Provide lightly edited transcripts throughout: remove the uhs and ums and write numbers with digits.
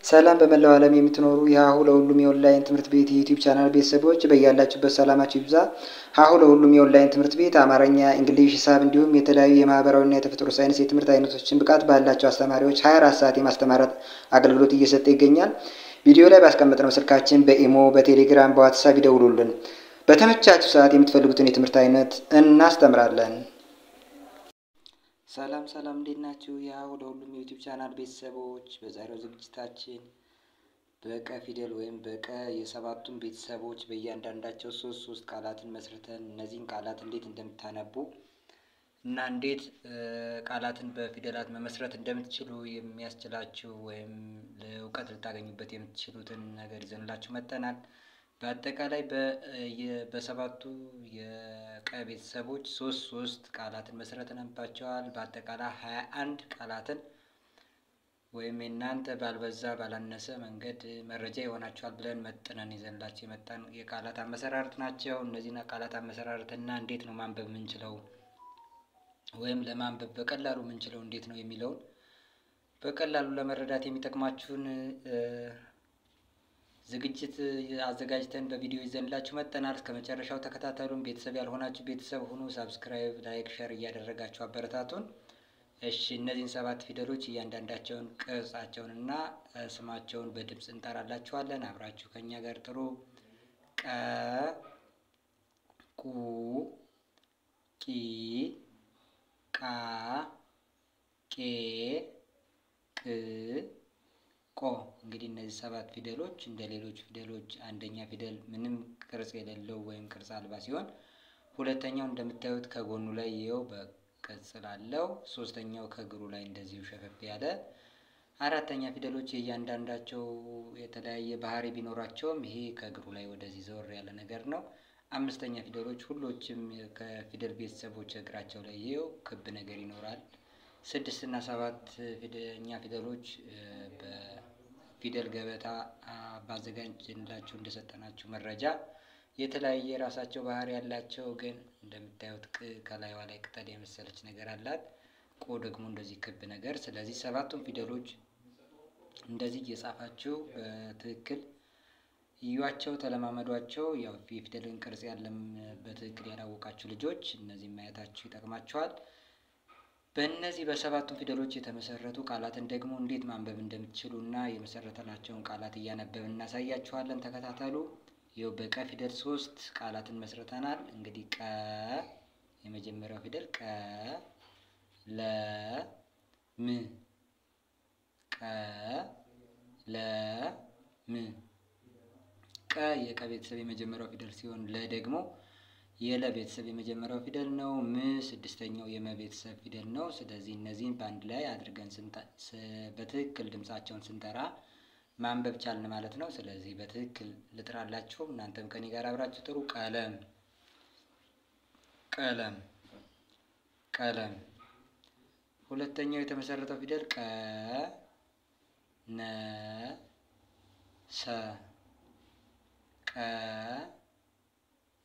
ሰላም በመላው ዓለም የምትኖሩ የሀሁ ለሁሉም የኦንላይን ትምህርት ቤት የዩቲዩብ ቻናል ቤተሰቦች በያላችሁበት ሰላማችሁ ይብዛ። ሀሁ ለሁሉም የኦንላይን ትምህርት ቤት አማርኛ፣ እንግሊዝ፣ ሂሳብ እንዲሁም የተለያዩ የማህበራዊና የተፈጥሮ ሳይንስ የትምህርት አይነቶችን ብቃት ባላቸው አስተማሪዎች 24 ሰዓት የማስተማር አገልግሎት እየሰጠ ይገኛል። ቪዲዮ ላይ ባስቀመጥነው ስልካችን በኢሞ፣ በቴሌግራም፣ በዋትስአፕ ይደውሉልን። በተመቻችሁ ሰዓት የምትፈልጉትን የትምህርት አይነት እናስተምራለን። ሰላም እንዴት ናችሁ? የሀሁ ለሁሉም የዩቲዩብ ቻናል ቤተሰቦች በዛሬው ዝግጅታችን በቀ ፊደል ወይም በቀ የሰባቱን ቤተሰቦች በእያንዳንዳቸው ሶስት ቃላትን መስርተን እነዚህን ቃላት እንዴት እንደምታነቡ እና እንዴት ቃላትን በፊደላት መመስረት እንደምትችሉ የሚያስችላችሁ ወይም ለእውቀት ልታገኙበት የምትችሉትን ነገር ይዘንላችሁ መጥተናል። በአጠቃላይ በሰባቱ የቀ ቤተሰቦች ሶስት ቃላትን መስርተንባቸዋል። በአጠቃላይ 21 ቃላትን ወይም እናንተ ባልበዛ ባላነሰ መንገድ መረጃ ይሆናችኋል ብለን መጥነን ይዘንላችሁ የመጣን የቃላት አመሰራረት ናቸው። እነዚህን ቃላት አመሰራረትና እንዴት ነው ማንበብ የምንችለው ወይም ለማንበብ በቀላሉ የምንችለው እንዴት ነው የሚለውን በቀላሉ ለመረዳት የሚጠቅማችሁን ዝግጅት አዘጋጅተን በቪዲዮ ይዘንላችሁ መጥተናል። እስከመጨረሻው ተከታተሉን። ቤተሰብ ያልሆናችሁ ቤተሰብ ሁኑ። ሰብስክራይብ፣ ላይክ፣ ሼር እያደረጋችሁ አበረታቱን። እሺ፣ እነዚህን 7 ፊደሎች እያንዳንዳቸውን ቅርጻቸውንና ስማቸውን በድምጽ እንጠራላችኋለን። አብራችሁ ከኛ ጋር ጥሩ። ቀ፣ ቁ፣ ቂ፣ ቃ፣ ቄ፣ ቅ፣ ቆ። እንግዲህ እነዚህ 7 ፊደሎች እንደ ሌሎች ፊደሎች አንደኛ ፊደል ምንም ቅርጽ የሌለው ወይም ቅርጽ አልባ ሲሆን ሁለተኛው እንደምታዩት ከጎኑ ላይ ይኸው በቅጽል አለው። ሶስተኛው ከእግሩ ላይ እንደዚሁ ሸፈፍ ያለ። አራተኛ ፊደሎች እያንዳንዳቸው የተለያየ ባህሪ ቢኖራቸውም ይሄ ከእግሩ ላይ ወደዚህ ዘወር ያለ ነገር ነው። አምስተኛ ፊደሎች ሁሎችም ከፊደል ቤተሰቦች እግራቸው ላይ ይኸው ክብ ነገር ይኖራል። 6 እና 7 ፊደሎች በፊደል ገበታ ባዘጋጀንላችሁ እንደሰጠናችሁ መረጃ የተለያየ የራሳቸው ባህሪ ያላቸው፣ ግን እንደምታዩት ቅ ከላይዋ ላይ ቅጠል የመሰለች ነገር አላት። ቆ ደግሞ እንደዚህ ክብ ነገር። ስለዚህ 7ቱም ፊደሎች እንደዚህ እየጻፋችሁ በትክክል እዩዋቸው፣ ተለማመዷቸው። ያው የፊደልን ቅርጽ ያለም በትክክል ያላወቃችሁ ልጆች እነዚህ ማየታችሁ ይጠቅማችኋል። በእነዚህ በ7ቱም ፊደሎች የተመሰረቱ ቃላትን ደግሞ እንዴት ማንበብ እንደምትችሉ እና የመሰረተናቸውን ቃላት እያነበብን እናሳያችኋለን። ተከታተሉ። ይኸው በቀ ፊደል 3 ቃላትን መስርተናል። እንግዲህ ቀ የመጀመሪያው ፊደል ቀ፣ ለ፣ ም፣ ቀ፣ ለ፣ ም። ቀ የቀ ቤተሰብ የመጀመሪያው ፊደል ሲሆን ለ ደግሞ የለ ቤተሰብ የመጀመሪያው ፊደል ነው። ም 6ኛው የመ ቤተሰብ ፊደል ነው። ስለዚህ እነዚህን በአንድ ላይ አድርገን በትክክል ድምጻቸውን ስንጠራ ማንበብ ቻልን ማለት ነው። ስለዚህ በትክክል ልጥራላችሁ፣ እናንተም ከኔ ጋር አብራችሁ ጥሩ። ቀለም፣ ቀለም፣ ቀለም። ሁለተኛው የተመሰረተው ፊደል ቀ፣ ነ፣ ሰ፣ ቀ፣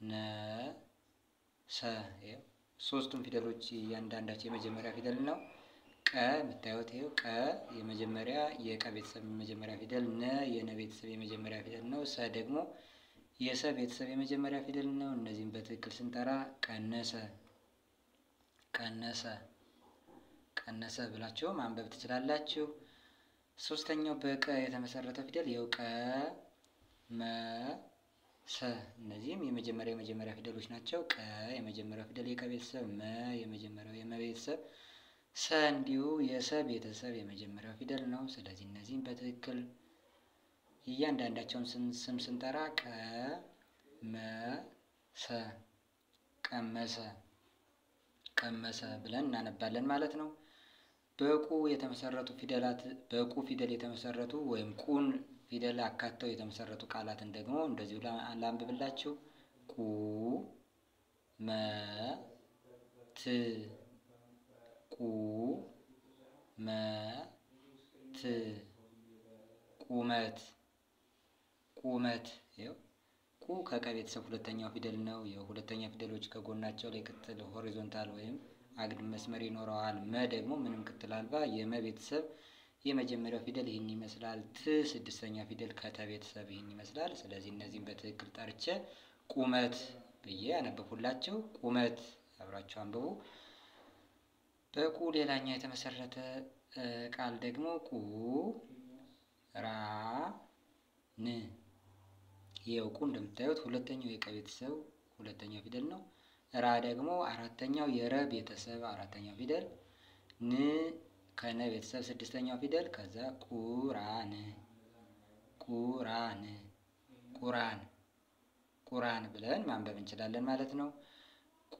ነ፣ ሰ። ይኸው 3ቱም ፊደሎች እያንዳንዳቸው የመጀመሪያ ፊደል ነው። ቀ የምታዩት ይኸው ቀ የመጀመሪያ የቀ ቤተሰብ የመጀመሪያ ፊደል፣ ነ የነ ቤተሰብ የመጀመሪያ ፊደል ነው። ሰ ደግሞ የሰ ቤተሰብ የመጀመሪያ ፊደል ነው። እነዚህም በትክክል ስንጠራ ቀነሰ፣ ቀነሰ፣ ቀነሰ ብላችሁ ማንበብ ትችላላችሁ። 3ኛው በቀ የተመሰረተ ፊደል ይኸው ቀ፣ መ፣ ሰ። እነዚህም የመጀመሪያ ፊደሎች ናቸው። ቀ የመጀመሪያው ፊደል የቀ ቤተሰብ፣ መ የመጀመሪያው የመ ቤተሰብ፣ ሰ እንዲሁ የሰ ቤተሰብ የመጀመሪያው ፊደል ነው። ስለዚህ እነዚህም በትክክል እያንዳንዳቸውን ስም ስንጠራ ቀ፣ መ፣ ሰ፣ ቀመሰ፣ ቀመሰ ብለን እናነባለን ማለት ነው። በቁ የተመሰረቱ ፊደላት በቁ ፊደል የተመሰረቱ ወይም ቁን ፊደል አካተው የተመሰረቱ ቃላትን ደግሞ እንደዚሁ ላንብብላችሁ። ቁ፣ መ፣ ት፣ ቁ፣ መ፣ ት፣ ቁመት፣ ቁመት። ይኸው ቁ ከቀ ቤተሰብ ሁለተኛው ፊደል ነው። የሁለተኛ ፊደሎች ከጎናቸው ላይ ቅጥል ሆሪዞንታል ወይም አግድም መስመር ይኖረዋል። መ ደግሞ ምንም ቅጥል አልባ የመ ቤተሰብ የመጀመሪያው ፊደል ይህን ይመስላል። ት ስድስተኛው ፊደል ከተ ቤተሰብ ይህን ይመስላል። ስለዚህ እነዚህን በትክክል ጠርቼ ቁመት ብዬ ያነበብኩላችሁ። ቁመት አብራችሁ አንብቡ። በቁ ሌላኛው የተመሰረተ ቃል ደግሞ ቁ ራ ን። ይኸው ቁ እንደምታዩት ሁለተኛው የቀ ቤተሰብ ሁለተኛው ፊደል ነው። ራ ደግሞ አራተኛው የረ ቤተሰብ አራተኛው ፊደል። ን ከነ ቤተሰብ ስድስተኛው ፊደል። ከዛ ቁራን ቁራን ቁራን ቁራን ብለን ማንበብ እንችላለን ማለት ነው። ቁ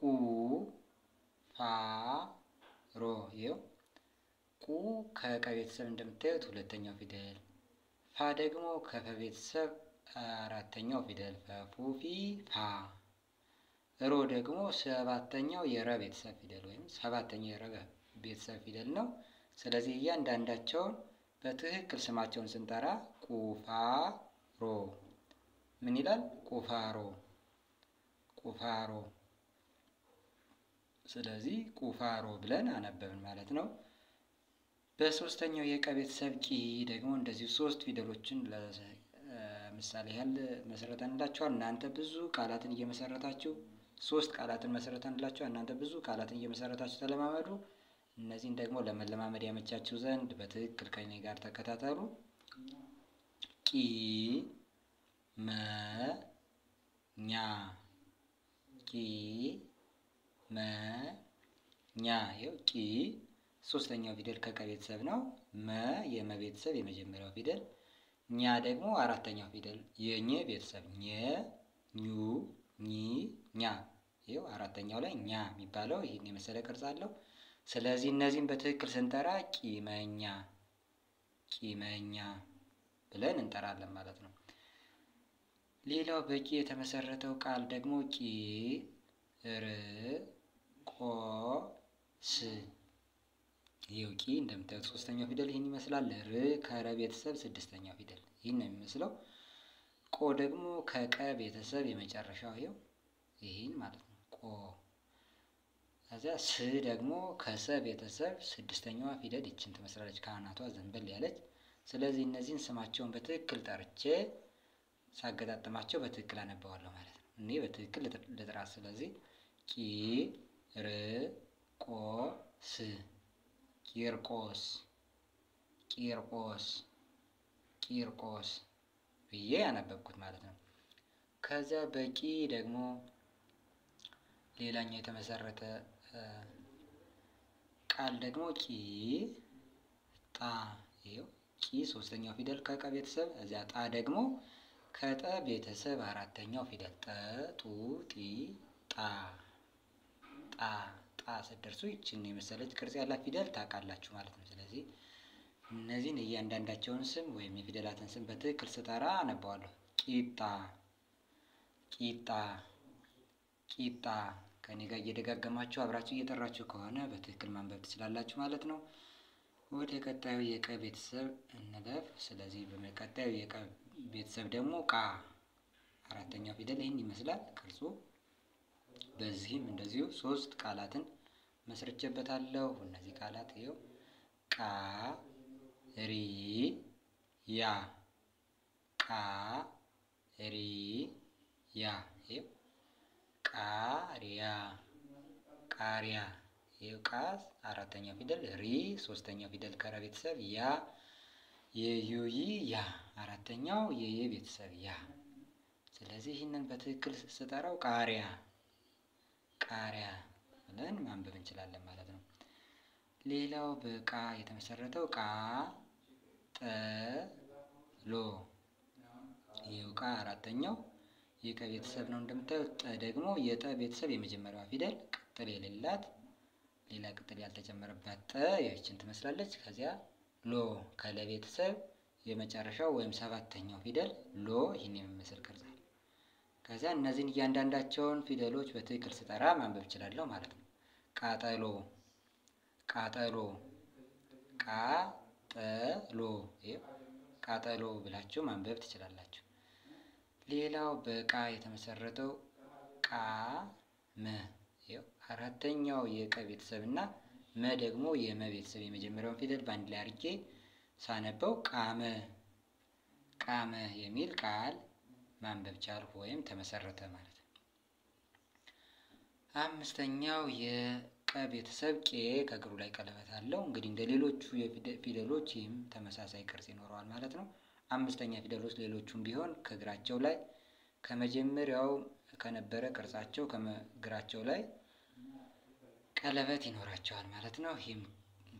ፋ ሮ። ይኸው ቁ ከቀ ቤተሰብ እንደምታዩት ሁለተኛው ፊደል። ፋ ደግሞ ከፈ ቤተሰብ አራተኛው ፊደል። ፈ ፉ ፊ ፋ። ሮ ደግሞ ሰባተኛው የረ ቤተሰብ ፊደል ወይም ሰባተኛው የረ ቤተሰብ ፊደል ነው። ስለዚህ እያንዳንዳቸውን በትክክል ስማቸውን ስንጠራ ቁፋሮ ምን ይላል? ቁፋሮ ቁፋሮ። ስለዚህ ቁፋሮ ብለን አነበብን ማለት ነው። በሶስተኛው የቀ ቤተሰብ ቂ ደግሞ እንደዚሁ ሶስት ፊደሎችን ለምሳሌ ያህል መሰረተንላችኋል። እናንተ ብዙ ቃላትን እየመሰረታችሁ ሶስት ቃላትን መሰረተንላችኋል። እናንተ ብዙ ቃላትን እየመሰረታችሁ ተለማመዱ። እነዚህን ደግሞ ለመለማመድ ያመቻችሁ ዘንድ በትክክል ከኔ ጋር ተከታተሉ። ቂ መ ኛ ቂ መ ኛ። ይኸው ቂ ሶስተኛው ፊደል ከቀ ቤተሰብ ነው። መ የመ ቤተሰብ የመጀመሪያው ፊደል። ኛ ደግሞ አራተኛው ፊደል የኘ ቤተሰብ ኘ ኙ ኚ ኛ። ይኸው አራተኛው ላይ ኛ የሚባለው ይህን የመሰለ ቅርጽ አለው። ስለዚህ እነዚህን በትክክል ስንጠራ ቂመኛ ቂመኛ ብለን እንጠራለን ማለት ነው። ሌላው በቂ የተመሰረተው ቃል ደግሞ ቂ ር ቆ ስ። ይኸው ቂ እንደምታዩት ሶስተኛው ፊደል ይህን ይመስላል። ር ከረ ቤተሰብ ስድስተኛው ፊደል ይህን ነው የሚመስለው። ቆ ደግሞ ከቀ ቤተሰብ የመጨረሻው ይኸው ይህን ማለት ነው ቆ። ከዚያ ስ ደግሞ ከሰ ቤተሰብ ስድስተኛዋ ፊደል ይችን ትመስላለች ከአናቷ ዘንበል ያለች። ስለዚህ እነዚህን ስማቸውን በትክክል ጠርቼ ሳገጣጥማቸው በትክክል አነባዋለሁ ማለት ነው። እኔ በትክክል ልጥራ። ስለዚህ ቂ ር ቆ ስ ቂርቆስ ቂርቆስ ቂርቆስ ብዬ ያነበብኩት ማለት ነው። ከዚያ በቂ ደግሞ ሌላኛው የተመሰረተ ቃል ደግሞ ቂ ጣ። ይኸው ቂ ሶስተኛው ፊደል ከቀ ቤተሰብ። እዚያ ጣ ደግሞ ከጠ ቤተሰብ አራተኛው ፊደል። ጠ ጡ ጢ ጣ ጣ ጣ ስትደርሱ ይችን የመሰለች ቅርጽ ያላት ፊደል ታውቃላችሁ ማለት ነው። ስለዚህ እነዚህን እያንዳንዳቸውን ስም ወይም የፊደላትን ስም በትክክል ስጠራ አነባዋለሁ። ቂጣ ቂጣ ቂጣ። ከኔ ጋር እየደጋገማችሁ አብራችሁ እየጠራችሁ ከሆነ በትክክል ማንበብ ትችላላችሁ ማለት ነው። ወደ ቀጣዩ የቀ ቤተሰብ እንለፍ። ስለዚህ በቀጣዩ የቀ ቤተሰብ ደግሞ ቃ አራተኛው ፊደል ይህን ይመስላል ቅርጹ። በዚህም እንደዚሁ ሶስት ቃላትን መስርቼበታለሁ። እነዚህ ቃላት ይኸው ቃ ሪ ያ ቃ ሪ ያ። ይኸው ቃሪያ ቃሪያ። ይኸው ቃ አራተኛው ፊደል፣ ሪ ሶስተኛው ፊደል ከረ ቤተሰብ፣ ያ የዩይ ያ አራተኛው የየ ቤተሰብ ያ። ስለዚህ ይህንን በትክክል ስጠራው ቃሪያ ቃሪያ ብለን ማንበብ እንችላለን ማለት ነው። ሌላው በቃ የተመሰረተው ቃ ጠ ሎ። ይኸው ቃ አራተኛው የቀ ቤተሰብ ነው እንደምታዩት። ጠ ደግሞ የጠ ቤተሰብ የመጀመሪያዋ ፊደል ቅጥል የሌላት ሌላ ቅጥል ያልተጨመረባት ጠ ይህችን ትመስላለች። ከዚያ ሎ ከለ ቤተሰብ የመጨረሻው ወይም ሰባተኛው ፊደል ሎ ይህን የሚመስል ቅርጽ አለ። ከዚያ እነዚህን እያንዳንዳቸውን ፊደሎች በትክክል ስጠራ ማንበብ እችላለሁ ማለት ነው። ቃጠሎ ቃጠሎ ቃጠሎ ቃጠሎ ብላችሁ ማንበብ ትችላላችሁ። ሌላው በቃ የተመሰረተው ቃ መ። አራተኛው የቀ ቤተሰብ እና መ ደግሞ የመ ቤተሰብ የመጀመሪያውን ፊደል በአንድ ላይ አድርጌ ሳነበው ቃመ የሚል ቃል ማንበብ ቻልኩ ወይም ተመሰረተ ማለት ነው። አምስተኛው የቀ ቤተሰብ ቄ ከእግሩ ላይ ቀለበት አለው። እንግዲህ እንደ ሌሎቹ ፊደሎች ይህም ተመሳሳይ ቅርጽ ይኖረዋል ማለት ነው። አምስተኛ ፊደሎች ሌሎቹም ቢሆን ከእግራቸው ላይ ከመጀመሪያው ከነበረ ቅርጻቸው ከእግራቸው ላይ ቀለበት ይኖራቸዋል ማለት ነው። ይህም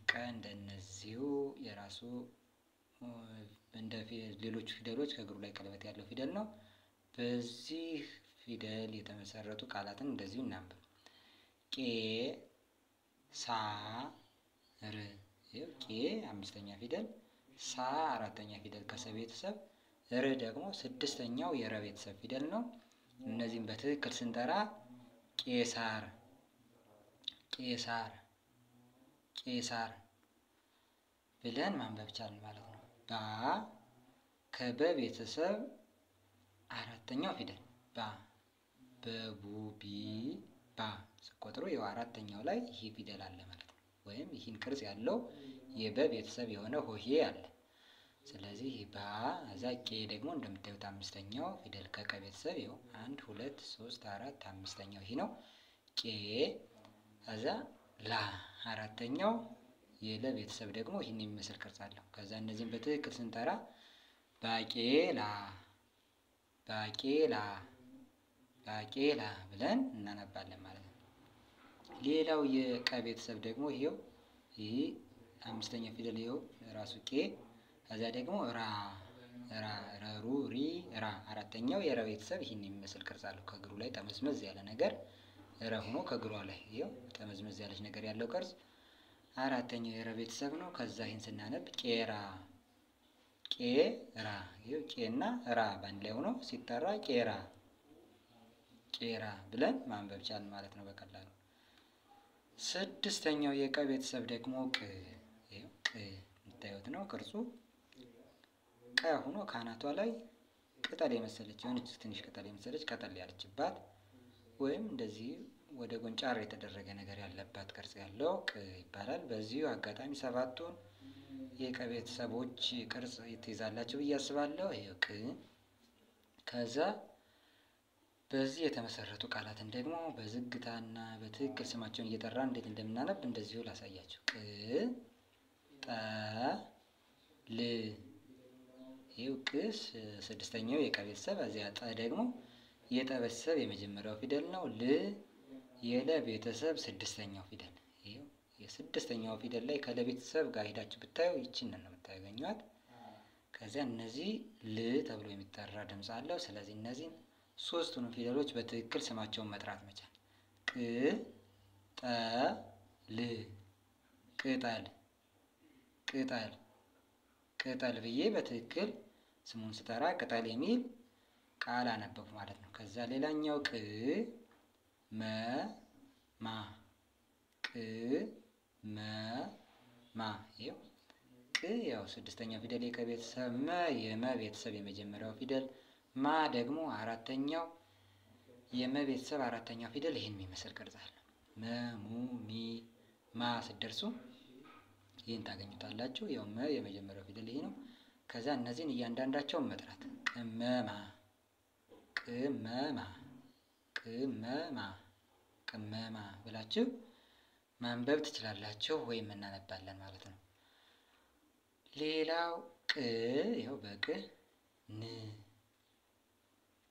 ቀ እንደነዚሁ የራሱ እንደ ሌሎቹ ፊደሎች ከእግሩ ላይ ቀለበት ያለው ፊደል ነው። በዚህ ፊደል የተመሰረቱ ቃላትን እንደዚሁ እናንብብ። ቄ ሳ ር። ቄ አምስተኛ ፊደል፣ ሳ አራተኛ ፊደል ከሰ ቤተሰብ፣ ር ደግሞ ስድስተኛው የረ ቤተሰብ ፊደል ነው። እነዚህም በትክክል ስንጠራ ቄሳር ቄሳር ቄሳር ብለን ማንበብ ቻልን ማለት ነው። ባ ከበ ቤተሰብ አራተኛው ፊደል ባ፣ በቡ ቢ ባ ስቆጥሩ ያው አራተኛው ላይ ይህ ፊደል አለ ማለት ነው። ወይም ይህን ቅርጽ ያለው የበ ቤተሰብ የሆነ ሆሄ አለ። ስለዚህ ባ እዛ ቄ ደግሞ እንደምታዩት አምስተኛው ፊደል ከቀ ቤተሰብ ይኸው 1 2 3 4 አምስተኛው ይህ ነው ቄ። ከዛ ላ አራተኛው የለ ቤተሰብ ደግሞ ይህን የሚመስል ቅርጽ አለው። ከዛ እነዚህም በትክክል ስንጠራ ባቄላ ባቄላ ባቄላ ብለን እናነባለን ማለት ነው። ሌላው የቀ ቤተሰብ ደግሞ ይሄው ይህ አምስተኛ ፊደል ይሄው ራሱ ቄ። ከዛ ደግሞ ራ ራ ረሩ ሪ ራ አራተኛው የረ ቤተሰብ ይህን የሚመስል ቅርጽ አለው። ከእግሩ ላይ ጠመዝመዝ ያለ ነገር ረ ሆኖ ከእግሯ ላይ ይሄው ጠመዝመዝ ያለች ነገር ያለው ቅርጽ አራተኛው የረ ቤተሰብ ነው። ከዛ ይህን ስናነብ ቄራ ቄራ ይሄው ቄና ራ በአንድ ላይ ሆኖ ሲጠራ ቄራ ቄራ ብለን ማንበብ ቻልን ማለት ነው በቀላሉ። ስድስተኛው የቀ ቤተሰብ ደግሞ ቅ ይሄው ቅ የምታዩት ነው ቅርጹ ቀ ሆኖ ካናቷ ላይ ቅጠል የመሰለች የሆነች ትንሽ ቅጠል የመሰለች ቀጠል ያለችባት ወይም እንደዚህ ወደ ጎንጫር የተደረገ ነገር ያለባት ቅርጽ ያለው ቅ ይባላል። በዚሁ አጋጣሚ ሰባቱን የቀ ቤተሰቦች ቅርጽ ትይዛላችሁ ብዬ አስባለሁ። ይሄው ቅ። ከዛ በዚህ የተመሰረቱ ቃላትን ደግሞ በዝግታና በትክክል ስማቸውን እየጠራ እንዴት እንደምናነብ እንደዚሁ ላሳያችሁ። ቅ ጠ ል ይሄው ቅ ስድስተኛው የቀ ቤተሰብ፣ እዚያ ጠ ደግሞ የጠ ቤተሰብ የመጀመሪያው ፊደል ነው። ል የለ ቤተሰብ ስድስተኛው ፊደል። ይሄው የስድስተኛው ፊደል ላይ ከለ ቤተሰብ ጋር ሄዳችሁ ብታዩ ይቺን ነው የምታገኟት። ከዚያ እነዚህ ል ተብሎ የሚጠራ ድምፅ አለው። ስለዚህ እነዚህን ሶስቱንም ፊደሎች በትክክል ስማቸውን መጥራት መቻል። ቅ ጠ ል ቅጠል ቅጠል ቅጠል ብዬ በትክክል ስሙን ስጠራ ቅጠል የሚል ቃል አነበብኩ ማለት ነው። ከዛ ሌላኛው ቅ መ ማ ቅ መ ማ ይኸው ቅ ያው ስድስተኛው ፊደል የቀ ቤተሰብ፣ መ የመ ቤተሰብ የመጀመሪያው ፊደል፣ ማ ደግሞ አራተኛው የመ ቤተሰብ አራተኛው ፊደል ይህን የሚመስል ቅርጽ አለ። መ ሙ ሚ ማ ስትደርሱ ይህን ታገኙታላችሁ። ያው መ የመጀመሪያው ፊደል ይሄ ነው። ከዛ እነዚህን እያንዳንዳቸውን መጥራት ቅመማ ቅመማ ቅመማ ቅመማ ብላችሁ ማንበብ ትችላላችሁ ወይም እናነባለን ማለት ነው። ሌላው ቅ ይኸው በቅ ን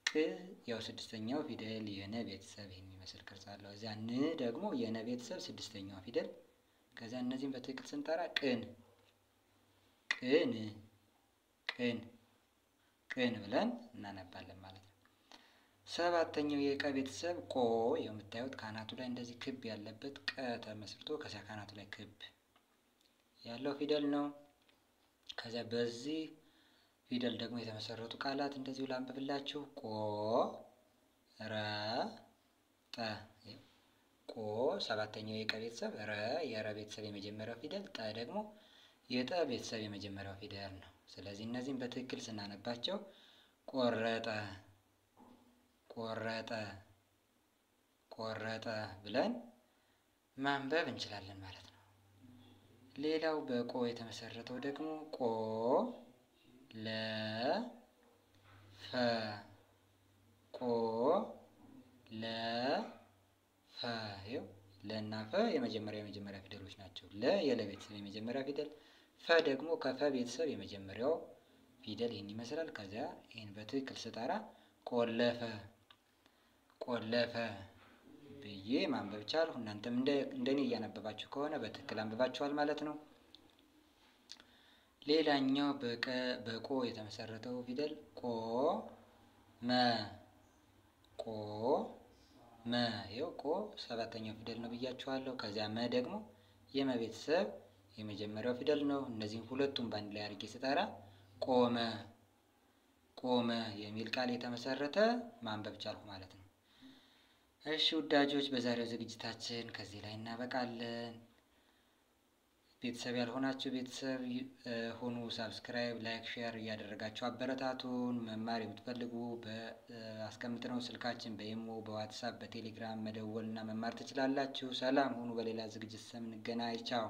ቅ ያው ስድስተኛው ፊደል የነ ቤተሰብ የሚመስል ቅርጽ አለው። እዚያ ን ደግሞ የነ ቤተሰብ ስድስተኛው ፊደል። ከዛ እነዚህም በትክክል ስንጠራ ቅን ቅን ቅን ቅን ብለን እናነባለን ማለት ነው። ሰባተኛው የቀ ቤተሰብ ቆ የምታዩት ካናቱ ላይ እንደዚህ ክብ ያለበት ቀ ተመስርቶ ከዚያ ካናቱ ላይ ክብ ያለው ፊደል ነው። ከዚያ በዚህ ፊደል ደግሞ የተመሰረቱ ቃላት እንደዚሁ ላንብብላችሁ። ቆ ረ ጠ ቆ ሰባተኛው የቀ ቤተሰብ፣ ረ የረ ቤተሰብ የመጀመሪያው ፊደል፣ ጠ ደግሞ የጠ ቤተሰብ የመጀመሪያው ፊደል ነው። ስለዚህ እነዚህም በትክክል ስናነባቸው ቆረጠ ቆረጠ ቆረጠ ብለን ማንበብ እንችላለን ማለት ነው። ሌላው በቆ የተመሰረተው ደግሞ ቆ ለ ፈ ቆ ለ ፈ ይኸው ለና ፈ የመጀመሪያ ፊደሎች ናቸው። ለ የለ ቤተሰብ የመጀመሪያ ፊደል፣ ፈ ደግሞ ከፈ ቤተሰብ የመጀመሪያው ፊደል ይህን ይመስላል። ከዚያ ይህን በትክክል ስጠራ ቆለፈ ቆለፈ ብዬ ማንበብ ቻልሁ። እናንተም እንደኔ እያነበባችሁ ከሆነ በትክክል አንብባችኋል ማለት ነው። ሌላኛው በቆ የተመሰረተው ፊደል ቆ መ ቆ መ ይኸው ቆ ሰባተኛው ፊደል ነው ብያችኋለሁ። ከዚያ መ ደግሞ የመ ቤተሰብ የመጀመሪያው ፊደል ነው። እነዚህን ሁለቱም በአንድ ላይ አድርጌ ስጠራ ቆመ ቆመ የሚል ቃል የተመሰረተ ማንበብ ቻልሁ ማለት ነው። እሺ ወዳጆች በዛሬው ዝግጅታችን ከዚህ ላይ እናበቃለን። ቤተሰብ ያልሆናችሁ ቤተሰብ ሁኑ። ሳብስክራይብ፣ ላይክ፣ ሼር እያደረጋችሁ አበረታቱን። መማር የምትፈልጉ በአስቀምጥነው ስልካችን በኢሞ፣ በዋትሳፕ፣ በቴሌግራም መደወልና መማር ትችላላችሁ። ሰላም ሁኑ። በሌላ ዝግጅት እስከምንገናኝ ቻው።